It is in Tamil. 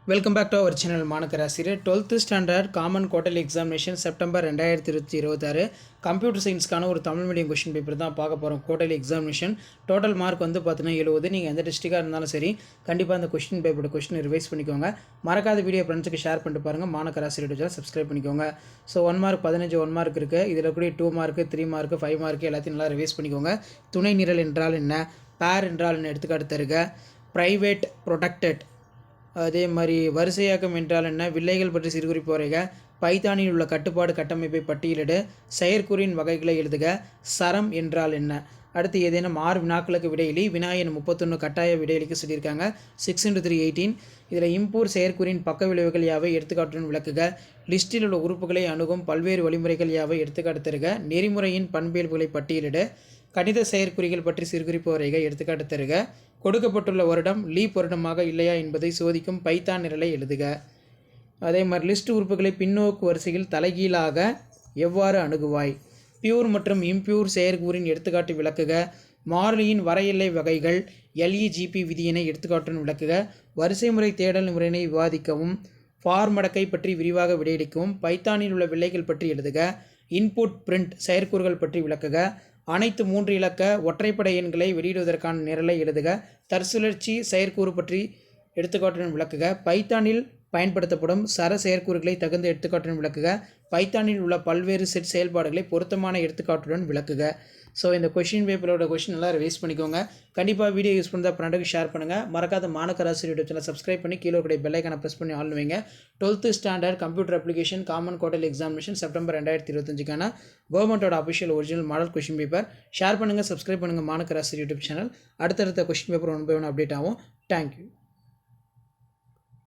Welcome back to our channel மாணக்கராசிரியர் 12th standard common quarterly examination September 2026 computer சயின்ஸ்க்கான ஒரு தமிழ் மீடியம் கொஷின் பேப்பர் தான் பார்க்க போகிறோம். குவார்டர்லி எக்ஸாமினேஷன் டோட்டல் மார்க் வந்து பார்த்தீங்கன்னா 70. நீங்கள் எந்த டிஸ்ட்ரிக்டாக இருந்தாலும் சரி கண்டிப்பாக அந்த கொஷின் பேப்பரோட கொஷின் ரிவைஸ் பண்ணிக்கோங்க. மறக்காத வீடியோ ஃப்ரெண்ட்ஸுக்கு ஷேர் பண்ணிட்டு பாருங்கள். மாணக்கராசிரியர் சேனல் சப்ஸ்கிரைப் பண்ணிக்கோங்க. ஸோ 1 மார்க் 15 1 மார்க் இருக்குது. இதில் கூட 2 மார்க் 3 மார்க் 5 மார்க் எல்லாத்தையும் நல்லா ரிவைஸ் பண்ணிக்கோங்க. துணை நிரல் என்றால் என்ன, பேர் என்றால் என்ன எடுத்துக்காட்டு தருக, ப்ரைவேட் ப்ரொடெக்டட், அதே மாதிரி வரிசையாக்கம் என்றால் என்ன, வில்லைகள் பற்றி சிறுகுறிப்பு வரைக, பைத்தானில் உள்ள கட்டுப்பாடு கட்டமைப்பை பட்டியலிடு, செயற்குறியின் வகைகளை எழுதுக, சரம் என்றால் என்ன. அடுத்து ஏதேனும் 6 வினாக்களுக்கு விடையளி. வினாயின் 31 கட்டாய விடையளிக்க சொல்லியிருக்காங்க. 6×3 18. இதில் இம்பூர் செயற்குறியின் பக்க விளைவுகள் யாவை எடுத்துக்காட்டுடன் விளக்குக. லிஸ்டில் உள்ள உறுப்புகளை அணுகும் பல்வேறு வழிமுறைகள் யாவை எடுத்துக்காட்டு தருக. நெறிமுறையின் பண்பியல்புகளை பட்டியலிடு. கணித செயற்குறிகள் பற்றி சிறுகுறிப்பு வரைக எடுத்துக்காட்டு தருக. கொடுக்கப்பட்டுள்ள வருடம் லீப் வருடமாக இல்லையா என்பதை சோதிக்கும் பைத்தான் நிரலை எழுதுக. அதே மாதிரி லிஸ்ட் உறுப்புகளை பின்னோக்கு வரிசையில் தலைகீழாக எவ்வாறு அணுகுவாய். பியூர் மற்றும் இம்பியூர் செயற்கூறின் எடுத்துக்காட்டு விளக்குக. மாறிலியின் வரையெல்லை வகைகள், LEGP விதியினை எடுத்துக்காட்டுடன் விளக்குக. வரிசைமுறை தேடல் முறையினை விவாதிக்கவும். ஃபார் மடக்கை பற்றி விரிவாக விடையளிக்கவும். பைத்தானில் உள்ள வில்லைகள் பற்றி எழுதுக. இன்புட் பிரிண்ட் செயற்கூறுகள் பற்றி விளக்குக. அனைத்து 3 இலக்க ஒற்றைப்படை எண்களை வெளியிடுவதற்கான நிரலை எழுதுக. தற்சுழற்சி செயற்கூறு பற்றி எடுத்துக்காட்டுடன் விளக்குக. பைத்தானில் பயன்படுத்தப்படும் சர செயற்கூறுகளை தகுந்த எடுத்துக்காட்டுடன் விளக்குக. பைத்தானில் உள்ள பல்வேறு செட் செயல்பாடுகளை பொருத்தமான எடுத்துக்காட்டுடன் விளக்குக. ஸோ இந்த கொஷின் பேப்பரோட கொஷின் நல்லா ரிவைஸ் பண்ணிக்கோங்க. கண்டிப்பாக வீடியோ யூஸ் பண்ணுறதா ஃப்ரெண்டுக்கு ஷேர் பண்ணுங்கள். மறக்காத மாணக்கராசிரியர் யூடியூப் சேனல் சப்ஸ்கிரைப் பண்ணி கீழே இருக்கிற பெல் ஐக்கானை ப்ரெஸ் பண்ணி ஆல் வைங்க. 12th standard computer application common quarterly examination September 2025க்கான கவர்மெண்ட்டோட official original model question paper. Share பண்ணுங்கள், சப்ஸ்கிரைப் பண்ணுங்கள் மாணக்கராசிரியர் யூடியூப் சேனல். அடுத்தடுத்த கொஷின் பேப்பர் 1 by 1 அப்டேட் ஆகும். தேங்க்யூ.